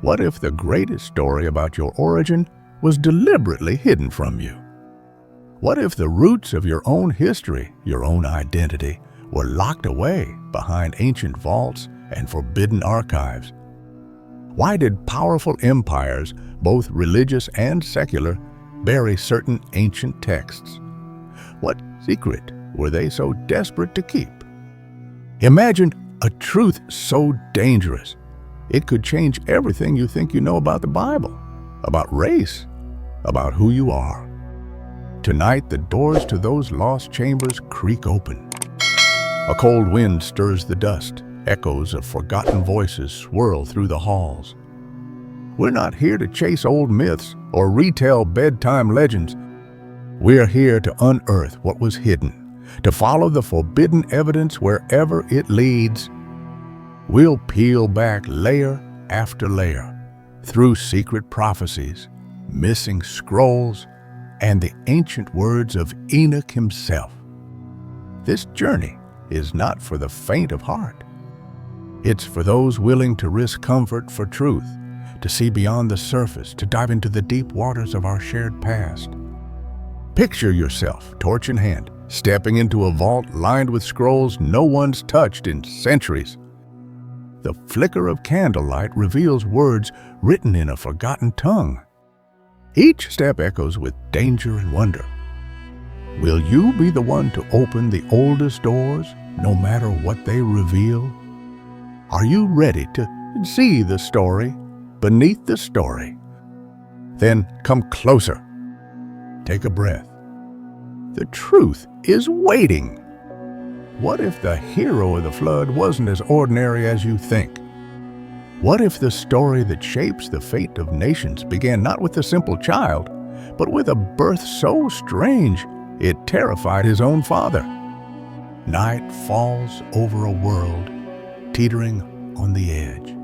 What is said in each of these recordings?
What if the greatest story about your origin was deliberately hidden from you? What if the roots of your own history, your own identity, were locked away behind ancient vaults and forbidden archives? Why did powerful empires, both religious and secular, bury certain ancient texts? What secret were they so desperate to keep? Imagine a truth so dangerous, it could change everything you think you know about the Bible, about race, about who you are. Tonight, the doors to those lost chambers creak open. A cold wind stirs the dust. Echoes of forgotten voices swirl through the halls. We're not here to chase old myths or retell bedtime legends. We're here to unearth what was hidden, to follow the forbidden evidence wherever it leads. We'll peel back layer after layer through secret prophecies, missing scrolls, and the ancient words of Enoch himself. This journey is not for the faint of heart. It's for those willing to risk comfort for truth, to see beyond the surface, to dive into the deep waters of our shared past. Picture yourself, torch in hand, stepping into a vault lined with scrolls no one's touched in centuries. The flicker of candlelight reveals words written in a forgotten tongue. Each step echoes with danger and wonder. Will you be the one to open the oldest doors, no matter what they reveal? Are you ready to see the story beneath the story? Then come closer. Take a breath. The truth is waiting. What if the hero of the flood wasn't as ordinary as you think? What if the story that shapes the fate of nations began not with a simple child, but with a birth so strange it terrified his own father? Night falls over a world teetering on the edge.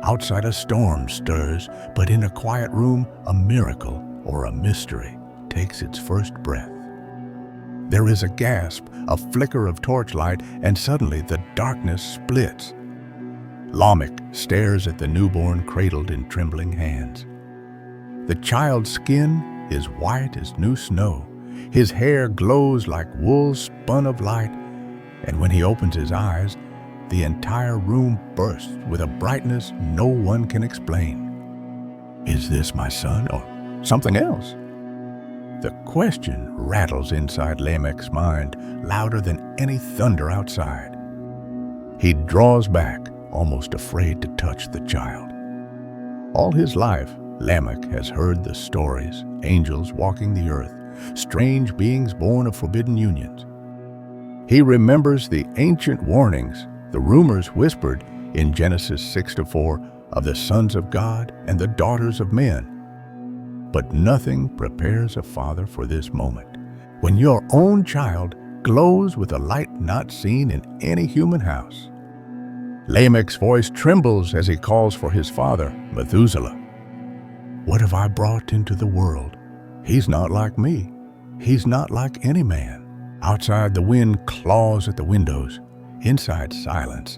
Outside a storm stirs, but in a quiet room, a miracle or a mystery takes its first breath. There is a gasp, a flicker of torchlight, and suddenly the darkness splits. Lamech stares at the newborn cradled in trembling hands. The child's skin is white as new snow. His hair glows like wool spun of light, and when he opens his eyes, the entire room bursts with a brightness no one can explain. Is this my son or something else? The question rattles inside Lamech's mind, louder than any thunder outside. He draws back, almost afraid to touch the child. All his life, Lamech has heard the stories, angels walking the earth, strange beings born of forbidden unions. He remembers the ancient warnings, the rumors whispered in Genesis 6-4 of the sons of God and the daughters of men. But nothing prepares a father for this moment, when your own child glows with a light not seen in any human house. Lamech's voice trembles as he calls for his father, Methuselah. What have I brought into the world? He's not like me. He's not like any man. Outside, the wind claws at the windows. Inside, silence,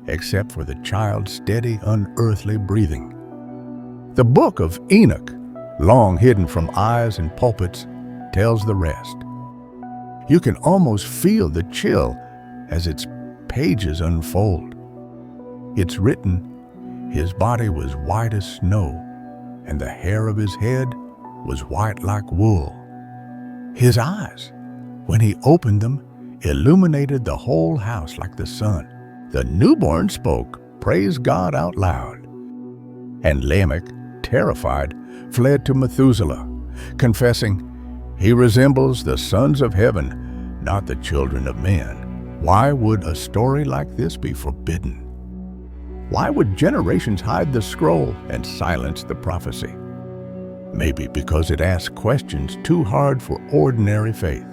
except for the child's steady, unearthly breathing. The book of Enoch, long hidden from eyes and pulpits, tells the rest. You can almost feel the chill as its pages unfold. It's written, his body was white as snow, and the hair of his head was white like wool. His eyes, when he opened them, illuminated the whole house like the sun. The newborn spoke, praise God out loud. And Lamech, terrified, fled to Methuselah, confessing, he resembles the sons of heaven, not the children of men. Why would a story like this be forbidden? Why would generations hide the scroll and silence the prophecy? Maybe because it asks questions too hard for ordinary faith.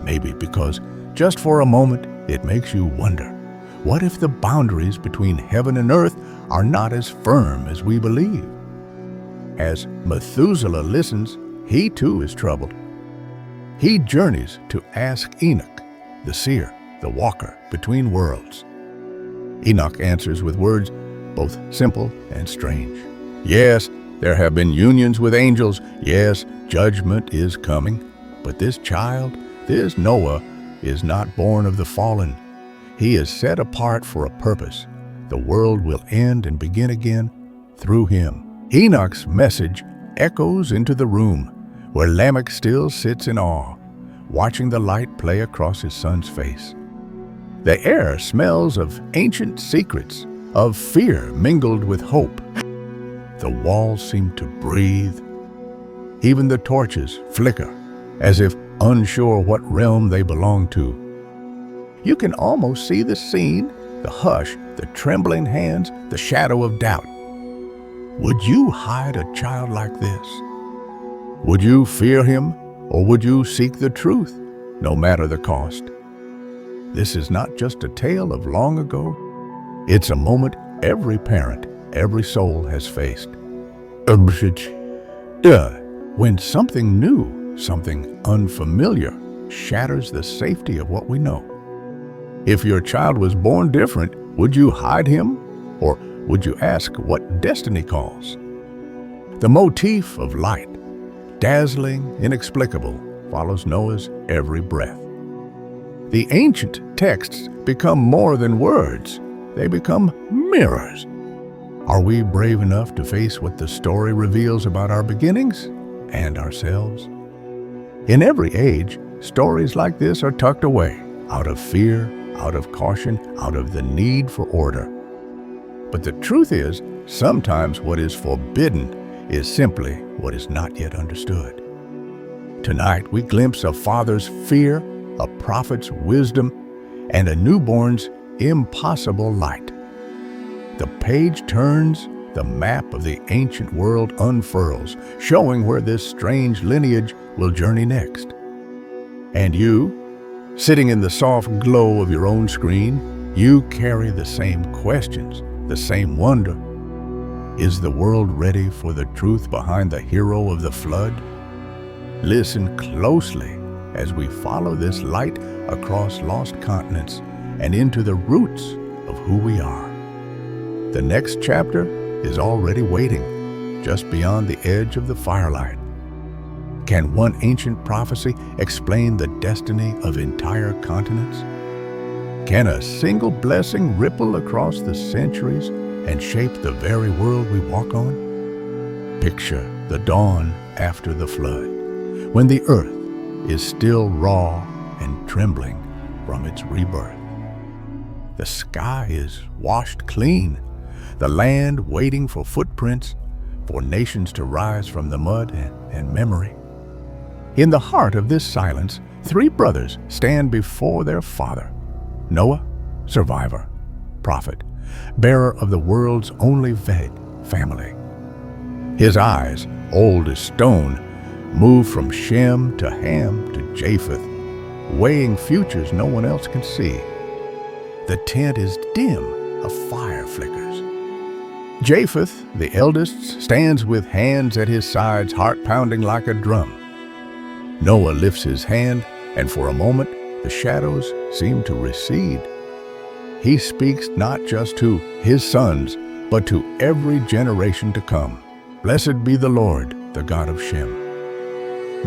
Maybe because, just for a moment, it makes you wonder, what if the boundaries between heaven and earth are not as firm as we believe? As Methuselah listens, he too is troubled. He journeys to ask Enoch, the seer, the walker between worlds. Enoch answers with words both simple and strange. Yes, there have been unions with angels. Yes, judgment is coming. But this child, this Noah, is not born of the fallen. He is set apart for a purpose. The world will end and begin again through him. Enoch's message echoes into the room where Lamech still sits in awe, watching the light play across his son's face. The air smells of ancient secrets, of fear mingled with hope. The walls seem to breathe. Even the torches flicker, as if unsure what realm they belong to. You can almost see the scene, the hush, the trembling hands, the shadow of doubt. Would you hide a child like this? Would you fear him, or would you seek the truth, no matter the cost? This is not just a tale of long ago. It's a moment every parent, every soul has faced. When something new, something unfamiliar, shatters the safety of what we know. If your child was born different, would you hide him, or would you ask what destiny calls? The motif of light, dazzling, inexplicable, follows Noah's every breath. The ancient texts become more than words. They become mirrors. Are we brave enough to face what the story reveals about our beginnings and ourselves? In every age, stories like this are tucked away, out of fear, out of caution, out of the need for order. But the truth is, sometimes what is forbidden is simply what is not yet understood. Tonight, we glimpse a father's fear, a prophet's wisdom, and a newborn's impossible light. The page turns, the map of the ancient world unfurls, showing where this strange lineage will journey next. And you, sitting in the soft glow of your own screen, you carry the same questions, the same wonder. Is the world ready for the truth behind the hero of the flood? Listen closely as we follow this light across lost continents and into the roots of who we are. The next chapter is already waiting, just beyond the edge of the firelight. Can one ancient prophecy explain the destiny of entire continents? Can a single blessing ripple across the centuries and shape the very world we walk on? Picture the dawn after the flood, when the earth is still raw and trembling from its rebirth. The sky is washed clean, the land waiting for footprints, for nations to rise from the mud and memory. In the heart of this silence, three brothers stand before their father. Noah, survivor, prophet, bearer of the world's only family. His eyes, old as stone, move from Shem to Ham to Japheth, weighing futures no one else can see. The tent is dim, a fire flickers. Japheth, the eldest, stands with hands at his sides, heart pounding like a drum. Noah lifts his hand, and for a moment, the shadows seem to recede. He speaks not just to his sons, but to every generation to come. Blessed be the Lord, the God of Shem.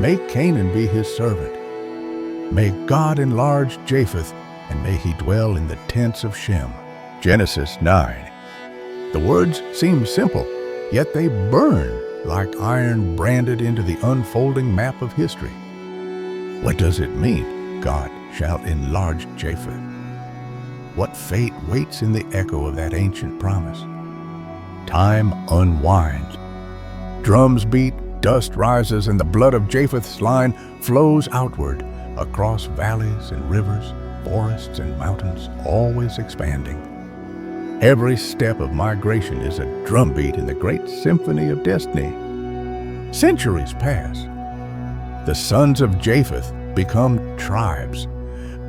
May Canaan be his servant. May God enlarge Japheth, and may he dwell in the tents of Shem. Genesis 9. The words seem simple, yet they burn like iron branded into the unfolding map of history. What does it mean, God shall enlarge Japheth? What fate waits in the echo of that ancient promise? Time unwinds. Drums beat, dust rises, and the blood of Japheth's line flows outward across valleys and rivers, forests and mountains, always expanding. Every step of migration is a drumbeat in the great symphony of destiny. Centuries pass. The sons of Japheth become tribes.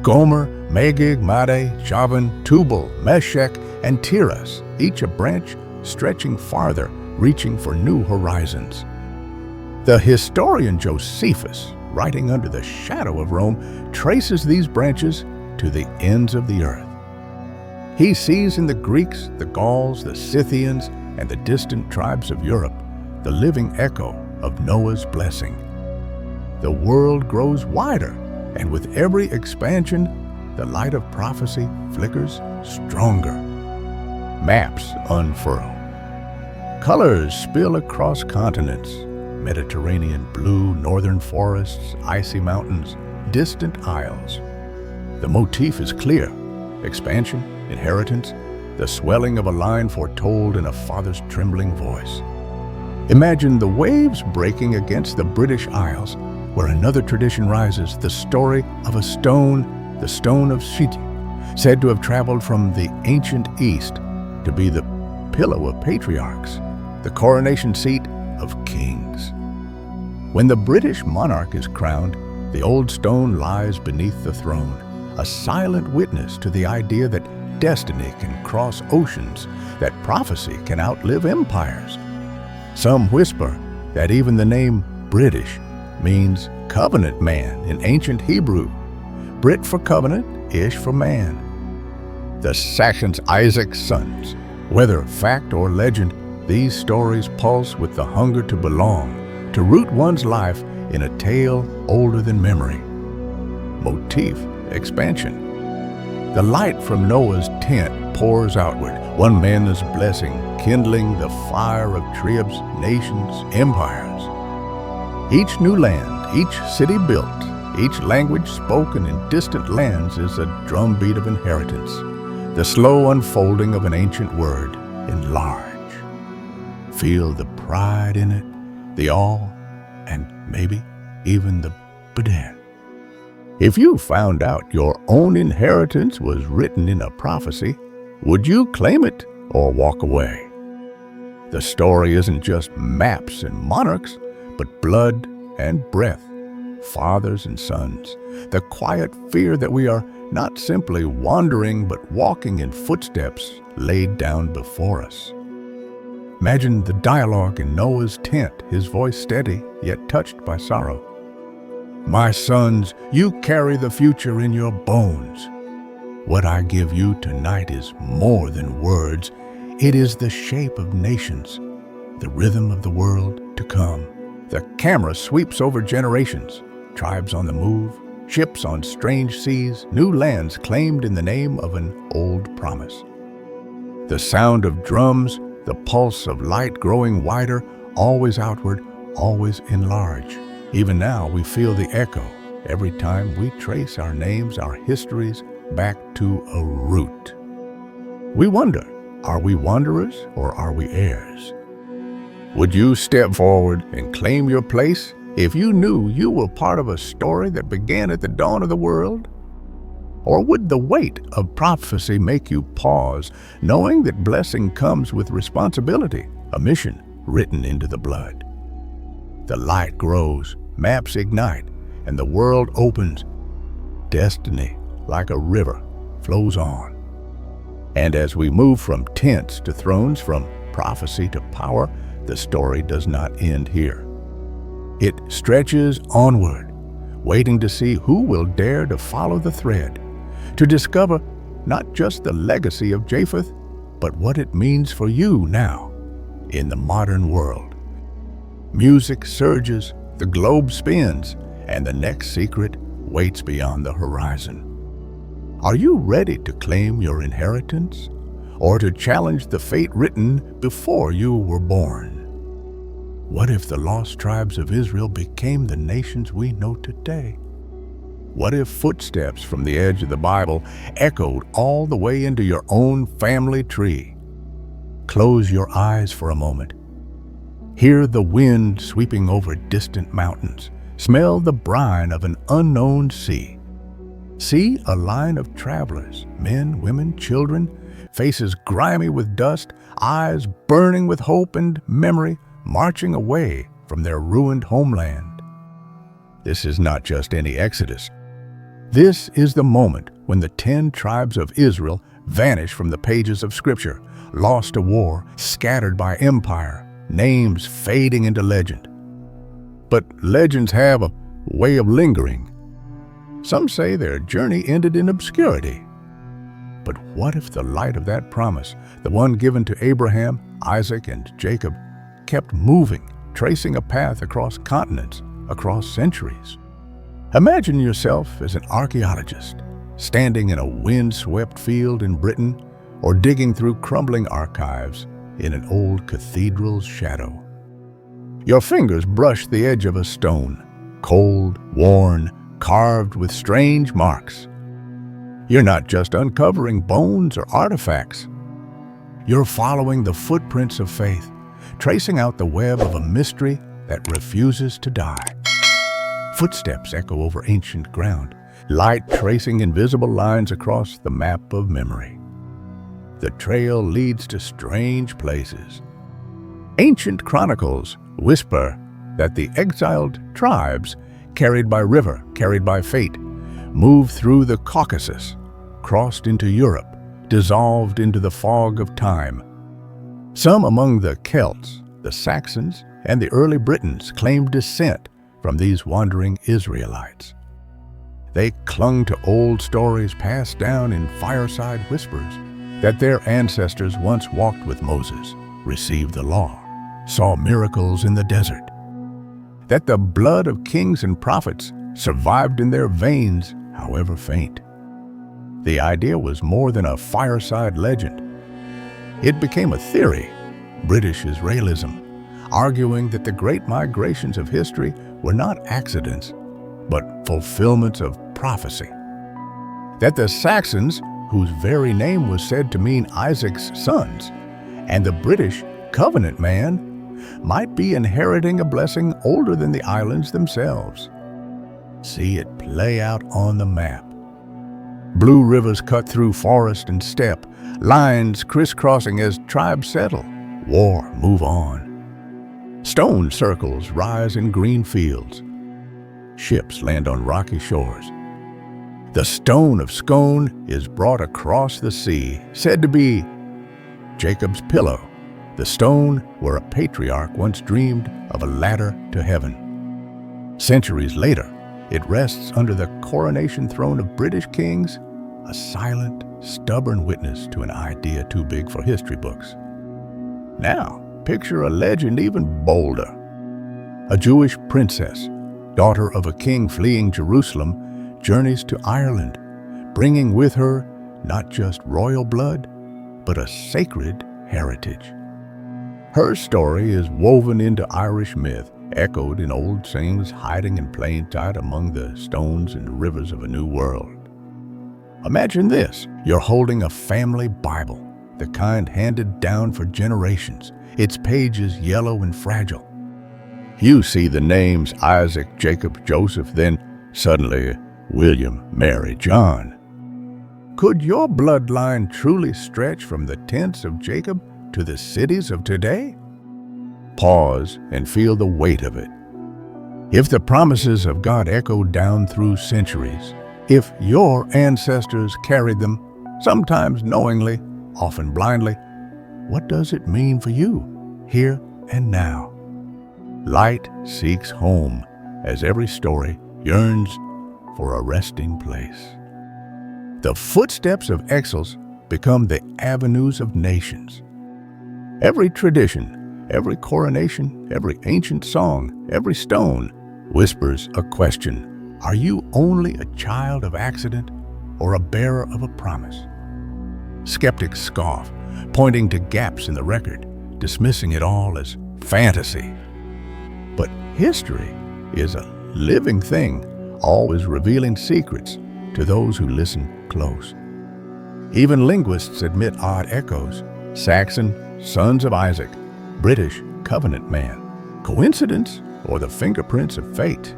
Gomer, Magog, Madai, Javan, Tubal, Meshech, and Tiras, each a branch stretching farther, reaching for new horizons. The historian Josephus, writing under the shadow of Rome, traces these branches to the ends of the earth. He sees in the Greeks, the Gauls, the Scythians, and the distant tribes of Europe the living echo of Noah's blessing. The world grows wider, and with every expansion, the light of prophecy flickers stronger. Maps unfurl. Colors spill across continents: Mediterranean blue, northern forests, icy mountains, distant isles. The motif is clear: expansion, inheritance, the swelling of a line foretold in a father's trembling voice. Imagine the waves breaking against the British Isles, where another tradition rises, the story of a stone, the stone of Shiti, said to have traveled from the ancient East to be the pillow of patriarchs, the coronation seat of kings. When the British monarch is crowned, the old stone lies beneath the throne, a silent witness to the idea that destiny can cross oceans, that prophecy can outlive empires. Some whisper that even the name British means covenant man in ancient Hebrew. Brit for covenant, Ish for man. The Saxons, Isaac's sons. Whether fact or legend, these stories pulse with the hunger to belong, to root one's life in a tale older than memory. Motif: expansion. The light from Noah's tent pours outward, one man's blessing, kindling the fire of tribes, nations, empires. Each new land, each city built, each language spoken in distant lands is a drumbeat of inheritance, the slow unfolding of an ancient word in large. Feel the pride in it, the awe, and maybe even the b'dan. If you found out your own inheritance was written in a prophecy, would you claim it or walk away? The story isn't just maps and monarchs, but blood and breath, fathers and sons, the quiet fear that we are not simply wandering but walking in footsteps laid down before us. Imagine the dialogue in Noah's tent, his voice steady yet touched by sorrow. My sons, you carry the future in your bones. What I give you tonight is more than words. It is the shape of nations, the rhythm of the world to come. The camera sweeps over generations, tribes on the move, ships on strange seas, new lands claimed in the name of an old promise. The sound of drums, the pulse of light growing wider, always outward, always enlarged. Even now, we feel the echo every time we trace our names, our histories, back to a root. We wonder, are we wanderers or are we heirs? Would you step forward and claim your place if you knew you were part of a story that began at the dawn of the world? Or would the weight of prophecy make you pause, knowing that blessing comes with responsibility, a mission written into the blood? The light grows, maps ignite, and the world opens. Destiny, like a river, flows on. And as we move from tents to thrones, from prophecy to power, the story does not end here. It stretches onward, waiting to see who will dare to follow the thread, to discover not just the legacy of Japheth, but what it means for you now in the modern world. Music surges, the globe spins, and the next secret waits beyond the horizon. Are you ready to claim your inheritance, or to challenge the fate written before you were born? What if the lost tribes of Israel became the nations we know today? What if footsteps from the edge of the Bible echoed all the way into your own family tree? Close your eyes for a moment. Hear the wind sweeping over distant mountains. Smell the brine of an unknown sea. See a line of travelers, men, women, children, faces grimy with dust, eyes burning with hope and memory, marching away from their ruined homeland. This is not just any exodus. This is the moment when the 10 tribes of Israel vanish from the pages of Scripture, lost to war, scattered by empire, names fading into legend. But legends have a way of lingering. Some say their journey ended in obscurity. But what if the light of that promise, the one given to Abraham, Isaac, and Jacob, kept moving, tracing a path across continents, across centuries? Imagine yourself as an archaeologist, standing in a wind-swept field in Britain or digging through crumbling archives in an old cathedral's shadow. Your fingers brush the edge of a stone, cold, worn, carved with strange marks. You're not just uncovering bones or artifacts. You're following the footprints of faith, tracing out the web of a mystery that refuses to die. Footsteps echo over ancient ground, light tracing invisible lines across the map of memory. The trail leads to strange places. Ancient chronicles whisper that the exiled tribes, carried by river, carried by fate, moved through the Caucasus, crossed into Europe, dissolved into the fog of time. Some among the Celts, the Saxons, and the early Britons claimed descent from these wandering Israelites. They clung to old stories passed down in fireside whispers that their ancestors once walked with Moses, received the law, saw miracles in the desert, that the blood of kings and prophets survived in their veins, however faint. The idea was more than a fireside legend. It became a theory, British Israelism, arguing that the great migrations of history were not accidents, but fulfillments of prophecy. That the Saxons, whose very name was said to mean Isaac's sons, and the British covenant man, might be inheriting a blessing older than the islands themselves. See it play out on the map. Blue rivers cut through forest and steppe, lines crisscrossing as tribes settle, war move on. Stone circles rise in green fields. Ships land on rocky shores. The stone of Scone is brought across the sea, said to be Jacob's pillow, the stone where a patriarch once dreamed of a ladder to heaven. Centuries later, it rests under the coronation throne of British kings, a silent, stubborn witness to an idea too big for history books. Now, picture a legend even bolder. A Jewish princess, daughter of a king fleeing Jerusalem, journeys to Ireland, bringing with her not just royal blood, but a sacred heritage. Her story is woven into Irish myth, echoed in old sayings hiding in plain sight among the stones and rivers of a new world. Imagine this, you're holding a family Bible, the kind handed down for generations, its pages yellow and fragile. You see the names Isaac, Jacob, Joseph, then suddenly William, Mary, John. Could your bloodline truly stretch from the tents of Jacob to the cities of today? Pause and feel the weight of it. If the promises of God echoed down through centuries, if your ancestors carried them, sometimes knowingly, often blindly, what does it mean for you, here and now? Light seeks home as every story yearns for a resting place. The footsteps of exiles become the avenues of nations. Every tradition, every coronation, every ancient song, every stone whispers a question. Are you only a child of accident or a bearer of a promise? Skeptics scoff, pointing to gaps in the record, dismissing it all as fantasy. But history is a living thing, always revealing secrets to those who listen close. Even linguists admit odd echoes. Saxon, sons of Isaac, British, covenant man. Coincidence or the fingerprints of fate?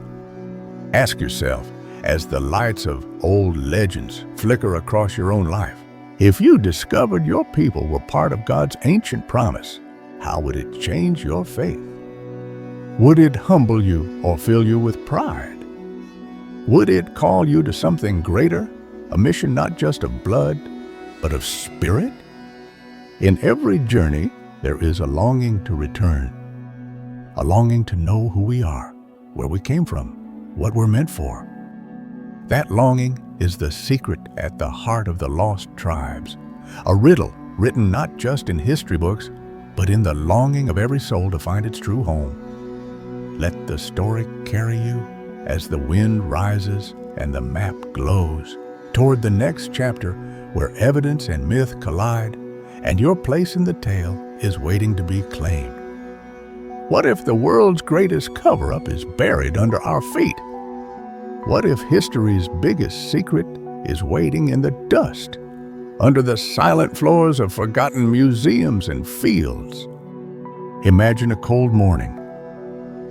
Ask yourself, as the lights of old legends flicker across your own life, if you discovered your people were part of God's ancient promise, how would it change your faith? Would it humble you or fill you with pride? Would it call you to something greater, a mission not just of blood, but of spirit? In every journey, there is a longing to return, a longing to know who we are, where we came from, what we're meant for. That longing is the secret at the heart of the lost tribes, a riddle written not just in history books, but in the longing of every soul to find its true home. Let the story carry you as the wind rises and the map glows toward the next chapter where evidence and myth collide, and your place in the tale is waiting to be claimed. What if the world's greatest cover-up is buried under our feet? What if history's biggest secret is waiting in the dust, under the silent floors of forgotten museums and fields? Imagine a cold morning.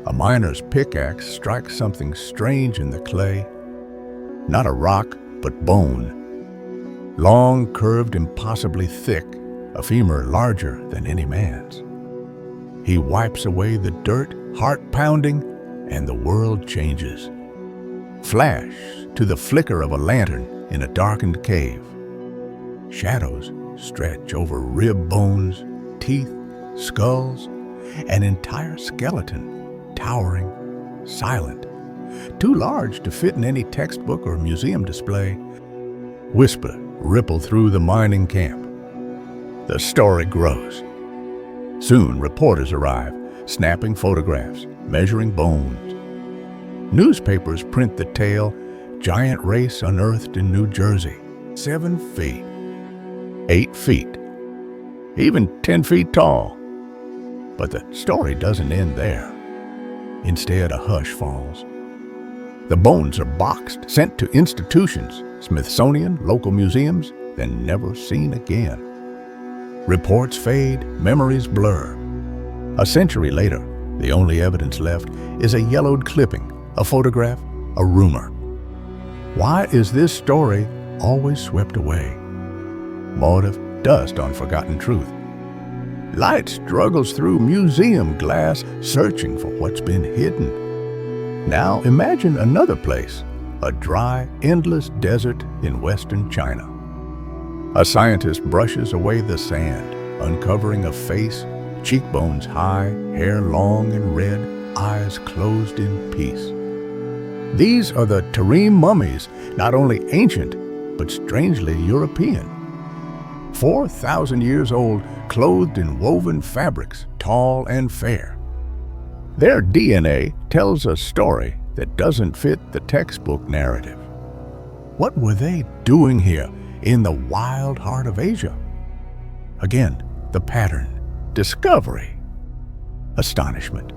A miner's pickaxe strikes something strange in the clay. Not a rock, but bone. Long, curved, impossibly thick, a femur larger than any man's. He wipes away the dirt, heart pounding, and the world changes. Flash to the flicker of a lantern in a darkened cave. Shadows stretch over rib bones, teeth, skulls, an entire skeleton, towering, silent, too large to fit in any textbook or museum display. Whisper ripple through the mining camp. The story grows. Soon reporters arrive, snapping photographs, measuring bones. Newspapers print the tale, giant race unearthed in New Jersey, 7 feet, 8 feet, even 10 feet tall. But the story doesn't end there. Instead, a hush falls. The bones are boxed, sent to institutions, Smithsonian, local museums, then never seen again. Reports fade, memories blur. A century later, the only evidence left is a yellowed clipping, a photograph, a rumor. Why is this story always swept away? Motive, dust on forgotten truth. Light struggles through museum glass, searching for what's been hidden. Now imagine another place, a dry, endless desert in western China. A scientist brushes away the sand, uncovering a face, cheekbones high, hair long and red, eyes closed in peace. These are the Tarim mummies, not only ancient, but strangely European. 4,000 years old, clothed in woven fabrics, tall and fair. Their DNA tells a story that doesn't fit the textbook narrative. What were they doing here in the wild heart of Asia? Again, the pattern, discovery, astonishment,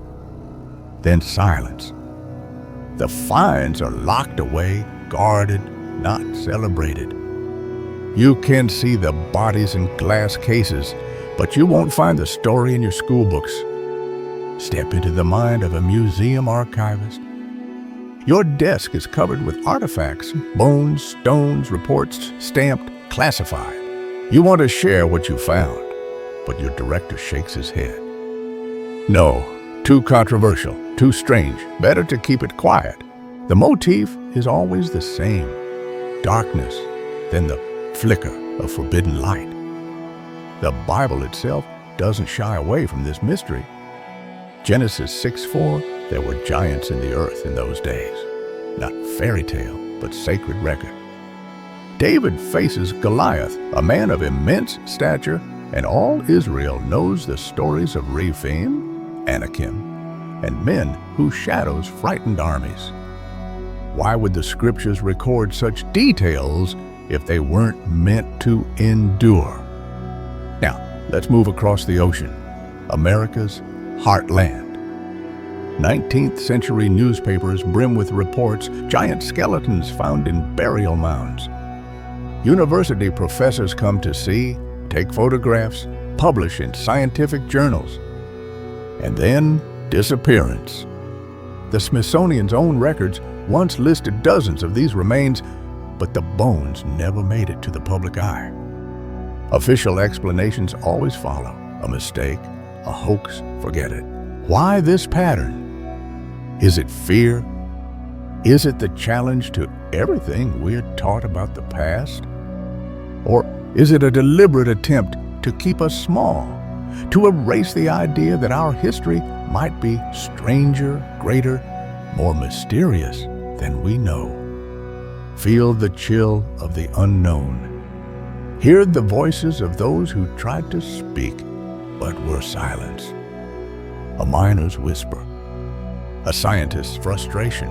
then silence. The finds are locked away, guarded, not celebrated. You can see the bodies in glass cases, but you won't find the story in your school books. Step into the mind of a museum archivist. Your desk is covered with artifacts, bones, stones, reports, stamped, classified. You want to share what you found, but your director shakes his head. No, too controversial, too strange, better to keep it quiet. The motif is always the same. Darkness, then the flicker of forbidden light. The Bible itself doesn't shy away from this mystery. Genesis 6:4, there were giants in the earth in those days. Not fairy tale, but sacred record. David faces Goliath, a man of immense stature, and all Israel knows the stories of Rephaim, Anakim, and men whose shadows frightened armies. Why would the scriptures record such details if they weren't meant to endure? Now, let's move across the ocean, America's heartland. 19th century newspapers brim with reports, giant skeletons found in burial mounds. University professors come to see, take photographs, publish in scientific journals. And then, disappearance. The Smithsonian's own records once listed dozens of these remains, but the bones never made it to the public eye. Official explanations always follow. A mistake, a hoax, forget it. Why this pattern? Is it fear? Is it the challenge to everything we're taught about the past? Or is it a deliberate attempt to keep us small, to erase the idea that our history might be stranger, greater, more mysterious than we know? Feel the chill of the unknown. Hear the voices of those who tried to speak but were silenced. A miner's whisper, a scientist's frustration,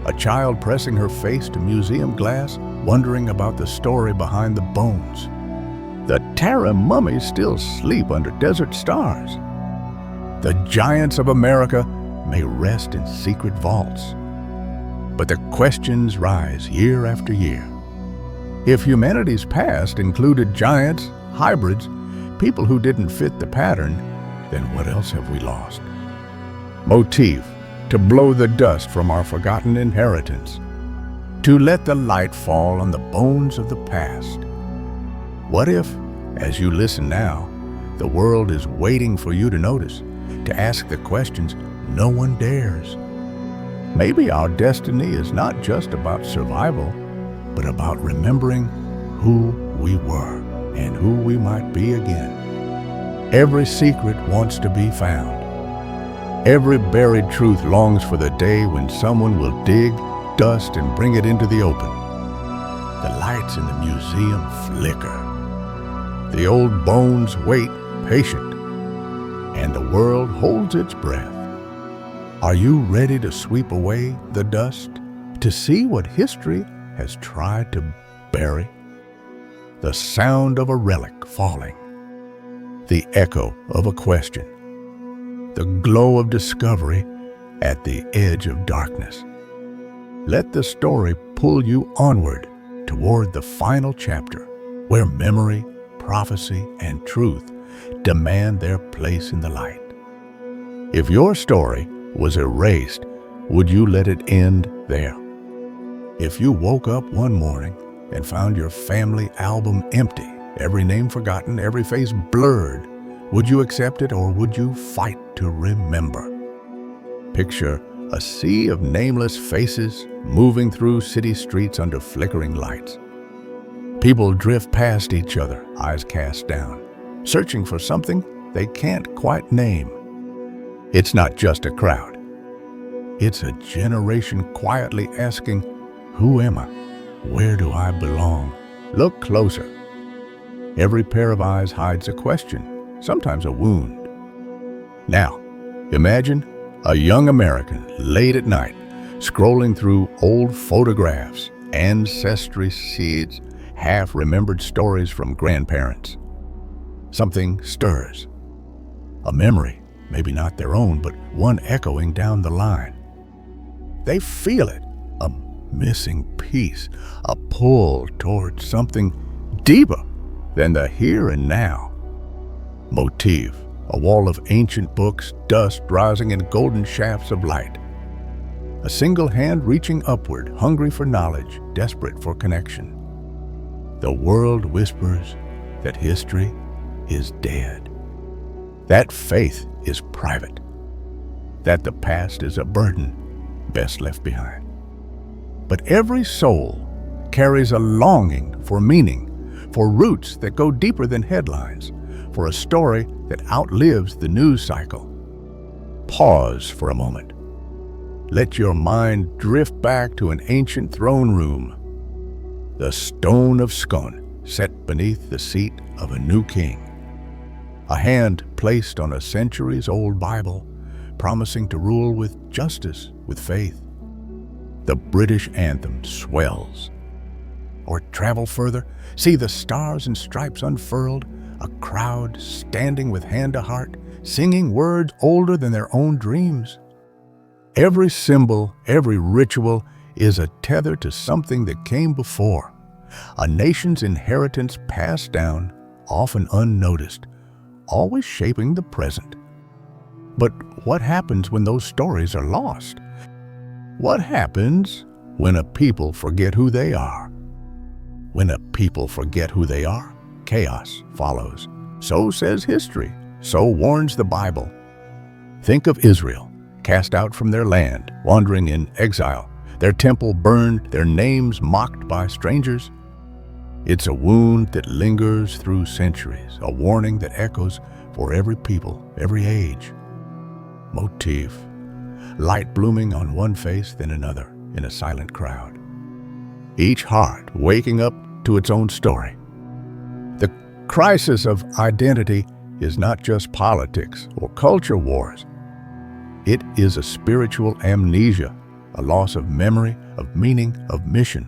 a child pressing her face to museum glass, wondering about the story behind the bones. The Terra mummies still sleep under desert stars. The giants of America may rest in secret vaults. But the questions rise year after year. If humanity's past included giants, hybrids, people who didn't fit the pattern, then what else have we lost? Motif: to blow the dust from our forgotten inheritance, to let the light fall on the bones of the past. What if, as you listen now, the world is waiting for you to notice, to ask the questions no one dares? Maybe our destiny is not just about survival, but about remembering who we were and who we might be again. Every secret wants to be found. Every buried truth longs for the day when someone will dig, dust, and bring it into the open. The lights in the museum flicker. The old bones wait, patient, and the world holds its breath. Are you ready to sweep away the dust, to see what history has tried to bury? The sound of a relic falling, the echo of a question, the glow of discovery at the edge of darkness. Let the story pull you onward toward the final chapter, where memory, prophecy, and truth demand their place in the light. If your story was erased, would you let it end there? If you woke up one morning and found your family album empty, every name forgotten, every face blurred, would you accept it or would you fight to remember? Picture a sea of nameless faces moving through city streets under flickering lights. People drift past each other, eyes cast down, searching for something they can't quite name. It's not just a crowd. It's a generation quietly asking, who am I? Where do I belong? Look closer. Every pair of eyes hides a question, sometimes a wound. Now, imagine a young American late at night, scrolling through old photographs, ancestry seeds, half-remembered stories from grandparents. Something stirs. A memory, maybe not their own, but one echoing down the line. They feel it, a missing piece, a pull towards something deeper than the here and now. Motif: a wall of ancient books, dust rising in golden shafts of light. A single hand reaching upward, hungry for knowledge, desperate for connection. The world whispers that history is dead, that faith is private, that the past is a burden best left behind. But every soul carries a longing for meaning, for roots that go deeper than headlines, for a story that outlives the news cycle. Pause for a moment. Let your mind drift back to an ancient throne room. The stone of Scone set beneath the seat of a new king. A hand placed on a centuries-old Bible, promising to rule with justice, with faith. The British anthem swells. Or travel further, see the stars and stripes unfurled, a crowd standing with hand to heart, singing words older than their own dreams. Every symbol, every ritual is a tether to something that came before, a nation's inheritance passed down, often unnoticed, always shaping the present. But what happens when those stories are lost? What happens when a people forget who they are? When a people forget who they are, chaos follows. So says history, so warns the Bible. Think of Israel, cast out from their land, wandering in exile, their temple burned, their names mocked by strangers. It's a wound that lingers through centuries, a warning that echoes for every people, every age. Motif: light blooming on one face, then another in a silent crowd. each heart waking up to its own story. The crisis of identity is not just politics or culture wars. It is a spiritual amnesia, a loss of memory, of meaning, of mission.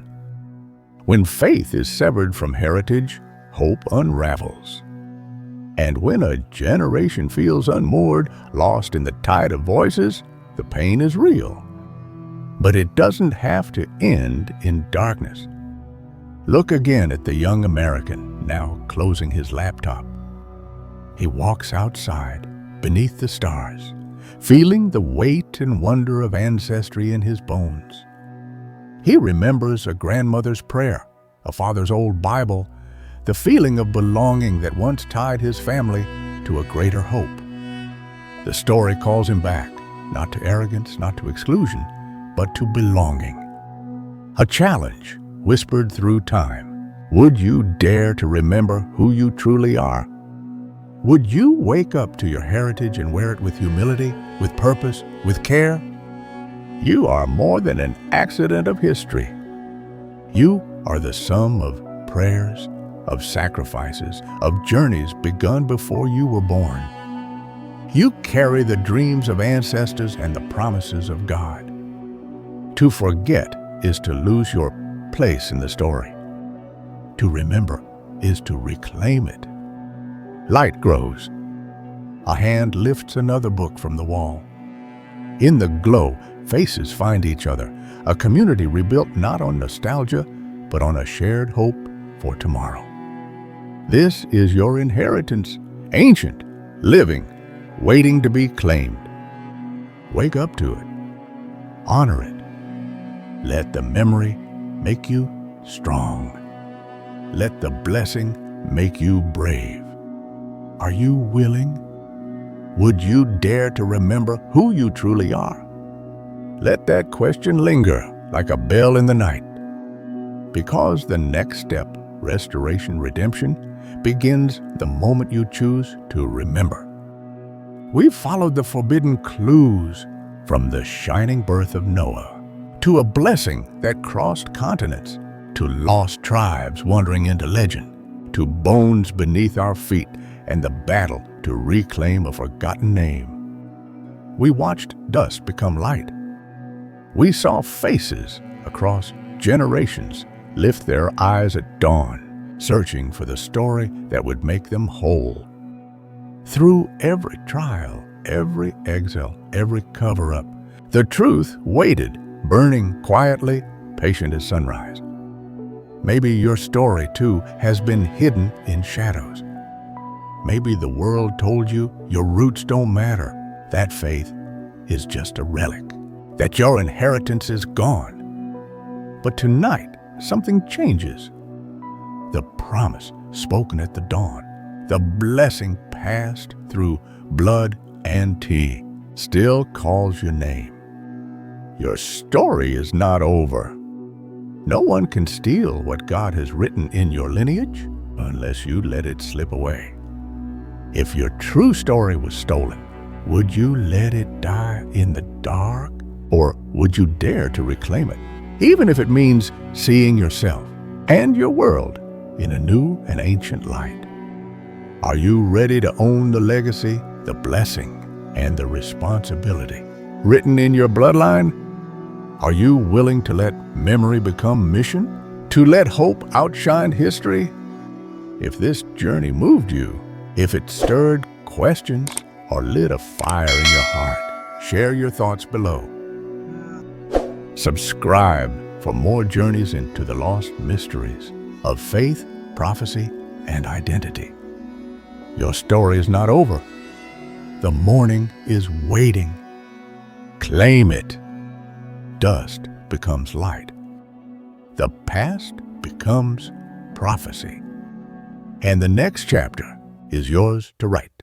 When faith is severed from heritage, hope unravels. And when a generation feels unmoored, lost in the tide of voices, the pain is real. But it doesn't have to end in darkness. Look again at the young American now closing his laptop. He walks outside, beneath the stars, feeling the weight and wonder of ancestry in his bones. He remembers a grandmother's prayer, a father's old Bible, the feeling of belonging that once tied his family to a greater hope. The story calls him back, not to arrogance, not to exclusion, but to belonging. A challenge whispered through time. Would you dare to remember who you truly are? Would you wake up to your heritage and wear it with humility, with purpose, with care? You are more than an accident of history. You are the sum of prayers, of sacrifices, of journeys begun before you were born. You carry the dreams of ancestors and the promises of God. To forget is to lose your place in the story. To remember is to reclaim it. Light grows. A hand lifts another book from the wall. In the glow, faces find each other, a community rebuilt not on nostalgia, but on a shared hope for tomorrow. This is your inheritance, ancient, living, waiting to be claimed. Wake up to it. Honor it. Let the memory make you strong. Let the blessing make you brave. Are you willing? Would you dare to remember who you truly are? Let that question linger like a bell in the night. Because the next step, restoration, redemption, begins the moment you choose to remember. We've followed the forbidden clues from the shining birth of Noah to a blessing that crossed continents, to lost tribes wandering into legend, to bones beneath our feet and the battle to reclaim a forgotten name. We watched dust become light. We saw faces across generations lift their eyes at dawn, searching for the story that would make them whole. Through every trial, every exile, every cover-up, the truth waited, burning quietly, patient as sunrise. Maybe your story, too, has been hidden in shadows. Maybe the world told you your roots don't matter, that faith is just a relic, that your inheritance is gone. But tonight, something changes. The promise spoken at the dawn, the blessing passed through blood and tea, still calls your name. Your story is not over. No one can steal what God has written in your lineage unless you let it slip away. If your true story was stolen, would you let it die in the dark? Or would you dare to reclaim it, even if it means seeing yourself and your world in a new and ancient light? Are you ready to own the legacy, the blessing, and the responsibility written in your bloodline? Are you willing to let memory become mission? To let hope outshine history? If this journey moved you, if it stirred questions or lit a fire in your heart, share your thoughts below. Subscribe for more journeys into the lost mysteries of faith, prophecy, and identity. Your story is not over. The morning is waiting. Claim it. Dust becomes light. The past becomes prophecy. And the next chapter is yours to write.